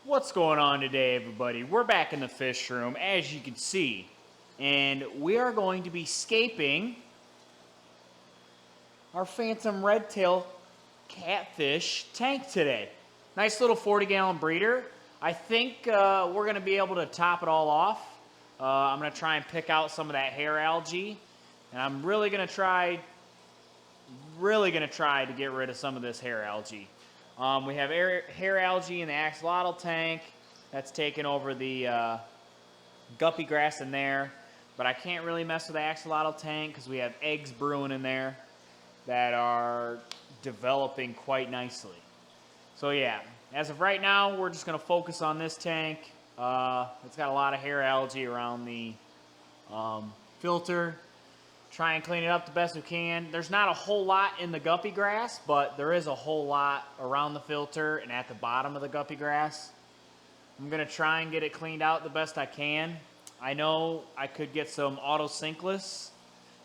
What's going on today, everybody? We're back in the fish room, as you can see, and we are going to be scaping our phantom redtail catfish tank today. Nice little 40-gallon breeder. I think we're going to be able to top it all off. I'm going to try and pick out some of that hair algae, and I'm really going to try to get rid of some of this hair algae. We have hair algae in the axolotl tank. That's taken over the guppy grass in there. But I can't really mess with the axolotl tank because we have eggs brewing in there that are developing quite nicely. So yeah, as of right now, we're just going to focus on this tank. It's got a lot of hair algae around the filter. Try and clean it up the best we can. There's not a whole lot in the guppy grass, but there is a whole lot around the filter and at the bottom of the guppy grass. I'm going to try and get it cleaned out the best I can. I know I could get some autosinkless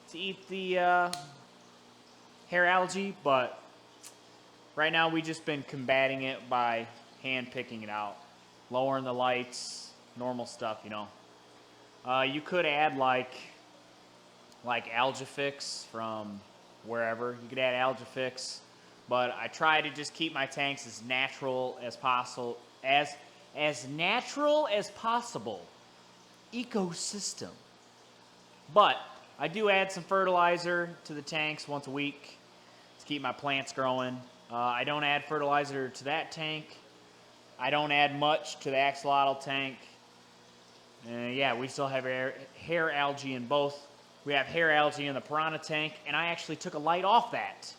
to eat the hair algae, but right now we've just been combating it by hand picking it out. Lowering the lights, normal stuff, you know. You could add like Algifix from wherever. You could add Algifix, but I try to just keep my tanks as natural as possible, as natural as possible. Ecosystem. But I do add some fertilizer to the tanks once a week to keep my plants growing. I don't add fertilizer to that tank. I don't add much to the axolotl tank. Yeah, we still have hair algae in both. We have hair algae in the piranha tank, and I actually took a light off that.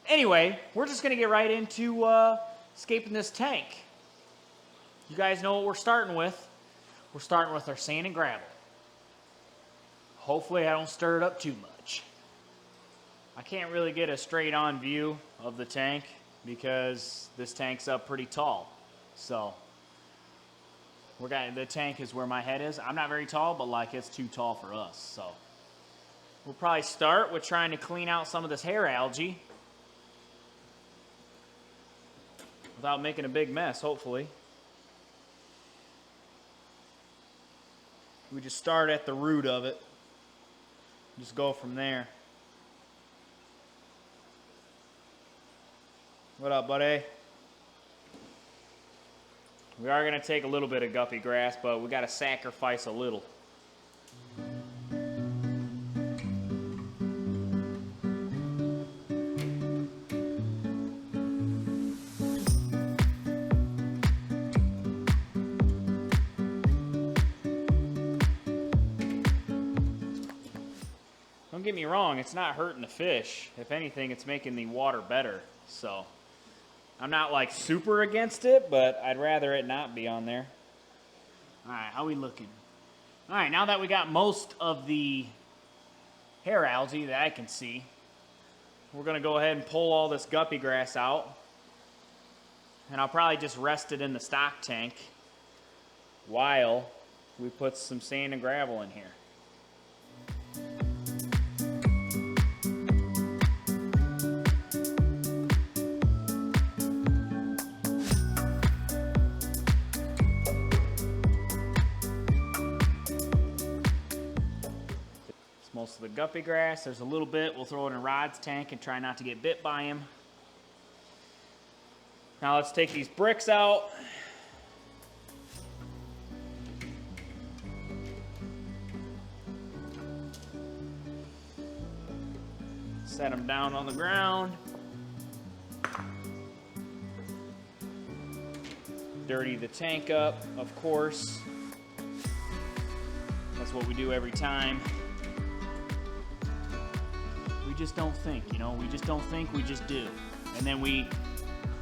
Anyway, we're just going to get right into scaping this tank. You guys know what we're starting with. We're starting with our sand and gravel. Hopefully I don't stir it up too much. I can't really get a straight-on view of the tank because this tank's up pretty tall. So the tank is where my head is. I'm not very tall, but like it's too tall for us, so we'll probably start with trying to clean out some of this hair algae without making a big mess, hopefully. We just start at the root of it. Just go from there. What up, buddy? We are going to take a little bit of guppy grass, but we got to sacrifice a little. Don't get me wrong, it's not hurting the fish. If anything, it's making the water better. So I'm not like super against it, but I'd rather it not be on there. All right, how we looking? All right, now that we got most of the hair algae that I can see, we're gonna go ahead and pull all this guppy grass out. And I'll probably just rest it in the stock tank while we put some sand and gravel in here. Most of the guppy grass. There's a little bit. We'll throw it in Rod's tank and try not to get bit by him. Now let's take these bricks out. Set them down on the ground. Dirty the tank up, of course. That's what we do every time. We just don't think, you know, we just don't think, we just do. And then we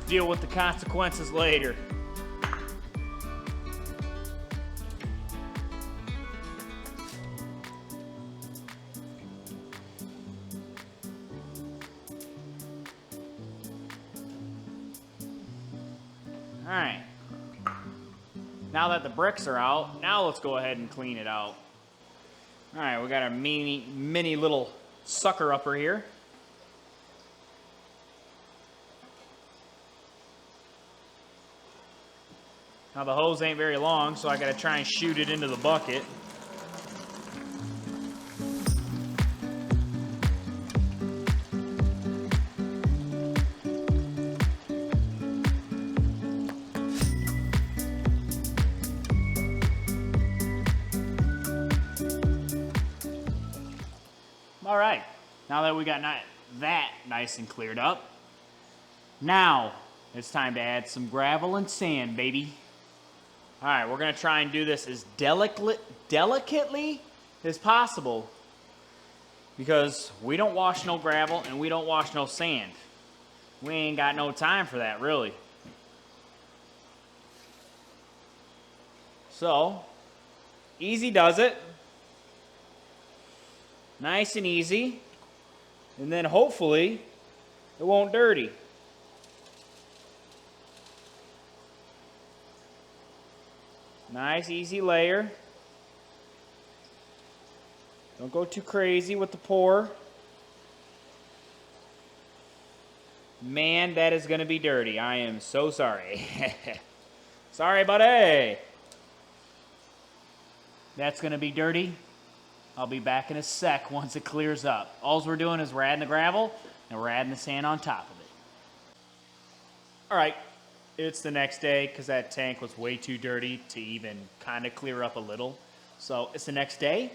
deal with the consequences later. All right. Now that the bricks are out, now let's go ahead and clean it out. All right, we got our mini little sucker upper here. Now the hose ain't very long, so I gotta try and shoot it into the bucket. All right, now that we got that nice and cleared up, now it's time to add some gravel and sand, baby. All right, we're gonna try and do this as delicately as possible because we don't wash no gravel and we don't wash no sand. We ain't got no time for that, really. So, easy does it. Nice and easy. And then hopefully it won't dirty. Nice, easy layer. Don't go too crazy with the pour. Man, that is going to be dirty. I am so sorry. Sorry, buddy. That's going to be dirty. I'll be back in a sec once it clears up. All we're doing is we're adding the gravel and we're adding the sand on top of it. All right, it's the next day because that tank was way too dirty to even kind of clear up a little. So it's the next day.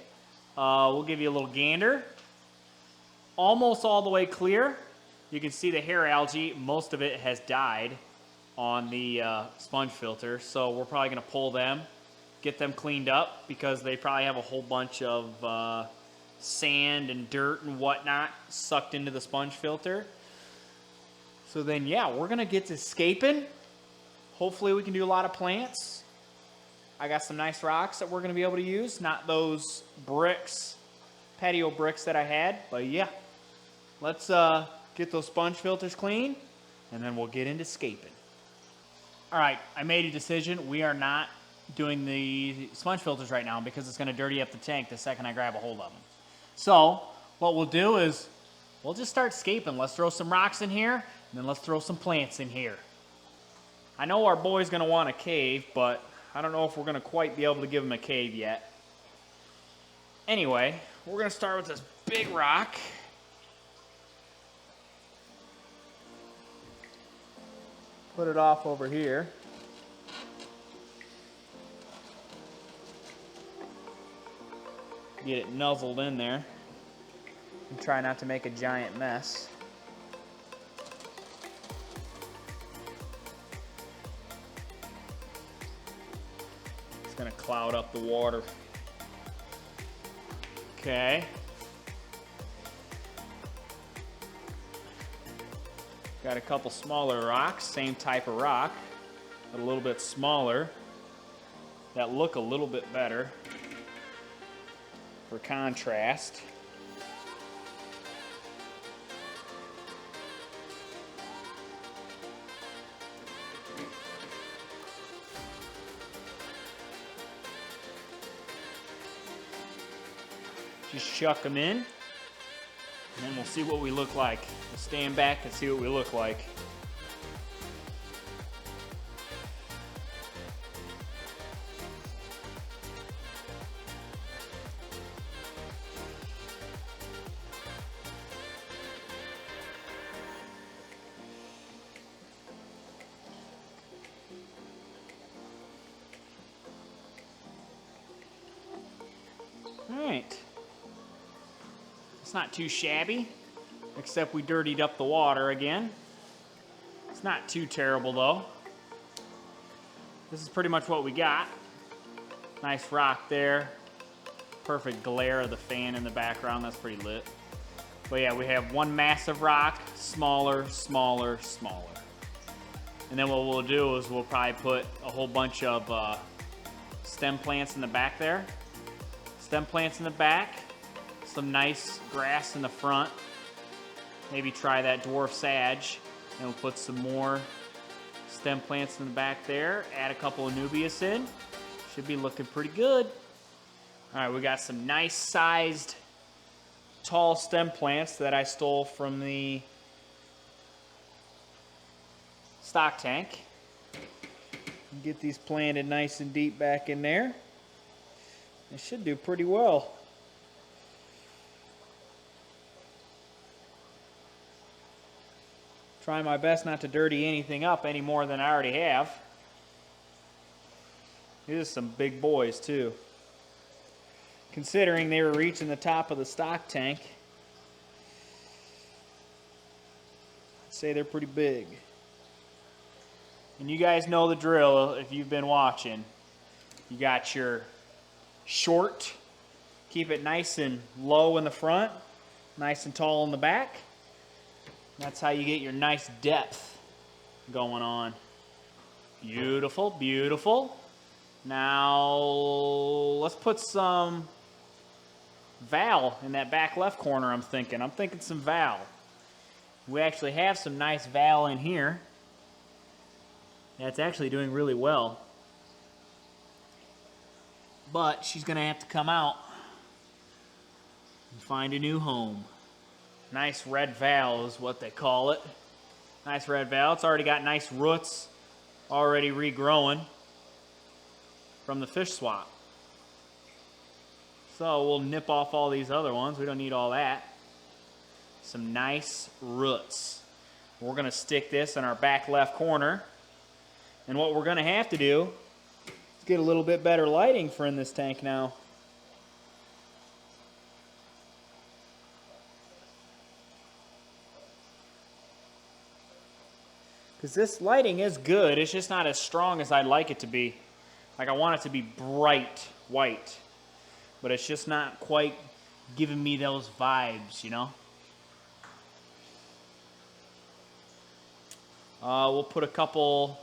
We'll give you a little gander. Almost all the way clear. You can see the hair algae, most of it has died on the sponge filter. So we're probably gonna pull them, get them cleaned up because they probably have a whole bunch of sand and dirt and whatnot sucked into the sponge filter. So then, yeah, we're gonna get to scaping. Hopefully we can do a lot of plants. I got some nice rocks that we're gonna be able to use, not those bricks, patio bricks that I had, but yeah. Let's get those sponge filters clean and then we'll get into scaping. All right, I made a decision. We are not doing the sponge filters right now because it's gonna dirty up the tank the second I grab a hold of them. So what we'll do is we'll just start scaping. Let's throw some rocks in here and then let's throw some plants in here. I know our boy's gonna want a cave, but I don't know if we're gonna quite be able to give him a cave yet. Anyway, we're gonna start with this big rock. Put it off over here. Get it nuzzled in there. And try not to make a giant mess. It's gonna cloud up the water. Okay. Got a couple smaller rocks, same type of rock, but a little bit smaller, that look a little bit better for contrast. Just chuck them in, and then we'll see what we look like. We'll stand back and see what we look like. All right. It's not too shabby, except we dirtied up the water again. It's not too terrible though. This is pretty much what we got. Nice rock there. Perfect glare of the fan in the background, that's pretty lit. But yeah, we have one massive rock, smaller, smaller, smaller. And then what we'll do is we'll probably put a whole bunch of stem plants in the back there. Stem plants in the back. Some nice grass in the front. Maybe try that dwarf sage. And we'll put some more stem plants in the back there. Add a couple of Nubias in. Should be looking pretty good. All right, we got some nice sized tall stem plants that I stole from the stock tank. Get these planted nice and deep back in there. It should do pretty well. Try my best not to dirty anything up any more than I already have. These are some big boys too. Considering they were reaching the top of the stock tank, I'd say they're pretty big. And you guys know the drill if you've been watching. You got your short, keep it nice and low in the front, nice and tall in the back. That's how you get your nice depth going on. Beautiful, beautiful. Now, let's put some Val in that back left corner, I'm thinking. I'm thinking some Val. We actually have some nice Val in here. That's actually doing really well. But she's going to have to come out and find a new home. Nice red Val is what they call it. Nice red Val. It's already got nice roots already regrowing from the fish swap. So we'll nip off all these other ones. We don't need all that. Some nice roots. We're going to stick this in our back left corner. And what we're going to have to do is get a little bit better lighting for in this tank now. Because this lighting is good, it's just not as strong as I'd like it to be. Like I want it to be bright white, but it's just not quite giving me those vibes, you know? We'll put a couple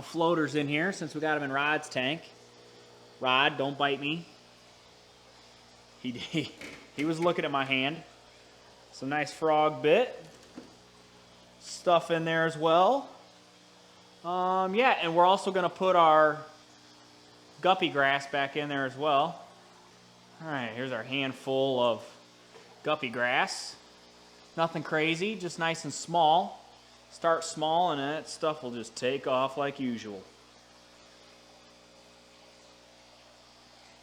floaters in here since we got them in Rod's tank. Rod, don't bite me. He was looking at my hand. Some nice frog bit stuff in there as well. Yeah, and we're also going to put our guppy grass back in there as well. All right, here's our handful of guppy grass. Nothing crazy, just nice and small. Start small and that stuff will just take off like usual.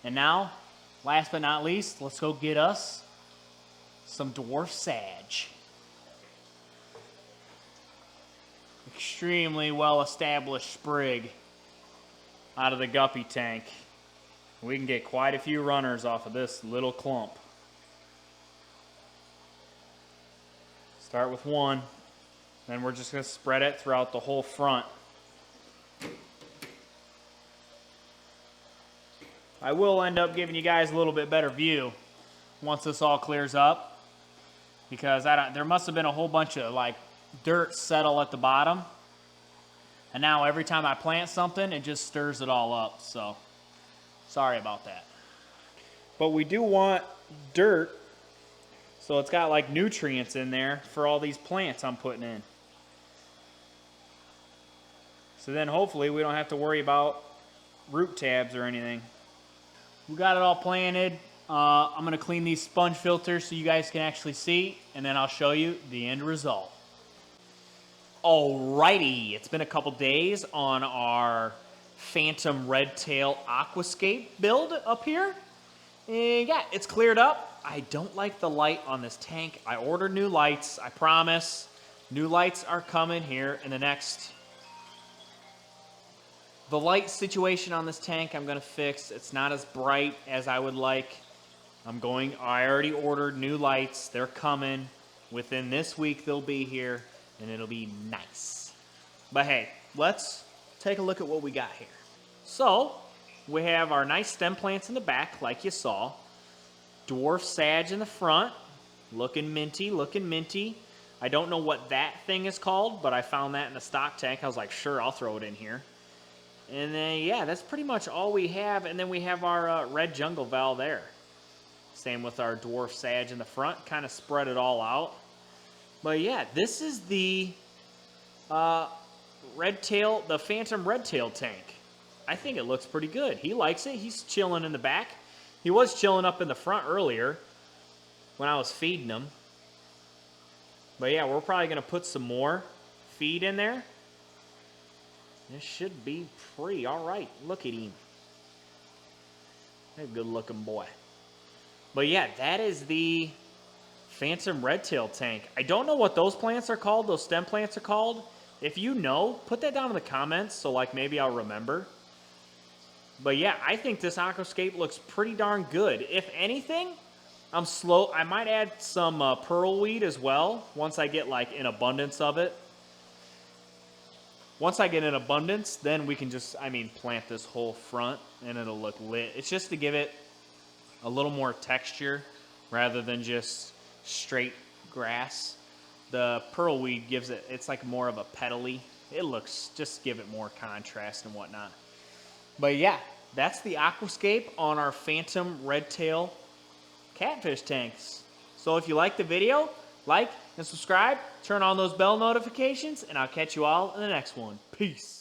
And now, last but not least, let's go get us some dwarf sage. Extremely well-established sprig out of the guppy tank. We can get quite a few runners off of this little clump. Start with one, then we're just going to spread it throughout the whole front. I will end up giving you guys a little bit better view once this all clears up, because there must have been a whole bunch of like dirt settle at the bottom, and now every time I plant something it just stirs it all up, so sorry about that. But we do want dirt, so it's got like nutrients in there for all these plants I'm putting in, so then hopefully we don't have to worry about root tabs or anything. We got it all planted. I'm going to clean these sponge filters so you guys can actually see, and then I'll show you the end result. Alrighty, it's been a couple days on our Phantom Redtail aquascape build up here. And yeah, it's cleared up. I don't like the light on this tank. I ordered new lights, I promise. New lights are coming here in the next... The light situation on this tank I'm going to fix. It's not as bright as I would like. I already ordered new lights. They're coming. Within this week they'll be here, and it'll be nice. But hey, let's take a look at what we got here. So, we have our nice stem plants in the back, like you saw. Dwarf sage in the front. Looking minty, looking minty. I don't know what that thing is called, but I found that in the stock tank. I was like, sure, I'll throw it in here. And then, yeah, that's pretty much all we have. And then we have our red jungle val there. Same with our dwarf sage in the front. Kind of spread it all out. But yeah, this is the Redtail, the Phantom Redtail tank. I think it looks pretty good. He likes it. He's chilling in the back. He was chilling up in the front earlier when I was feeding him. But yeah, we're probably going to put some more feed in there. This should be pretty all right. Look at him. A good looking boy. But yeah, that is the Phantom Redtail tank. I don't know what those plants are called, those stem plants are called. If you know, put that down in the comments so like maybe I'll remember. But yeah, I think this aquascape looks pretty darn good. If anything, I'm slow. I might add some pearlweed as well once I get like an abundance of it. Once I get an abundance, then we can just, plant this whole front and it'll look lit. It's just to give it a little more texture rather than just straight grass. The pearlweed gives it, it's like more of a petally. It looks, just give it more contrast and whatnot. But yeah, that's the aquascape on our Phantom Redtail catfish tanks. So if you like the video, like and subscribe, turn on those bell notifications, and I'll catch you all in the next one. Peace.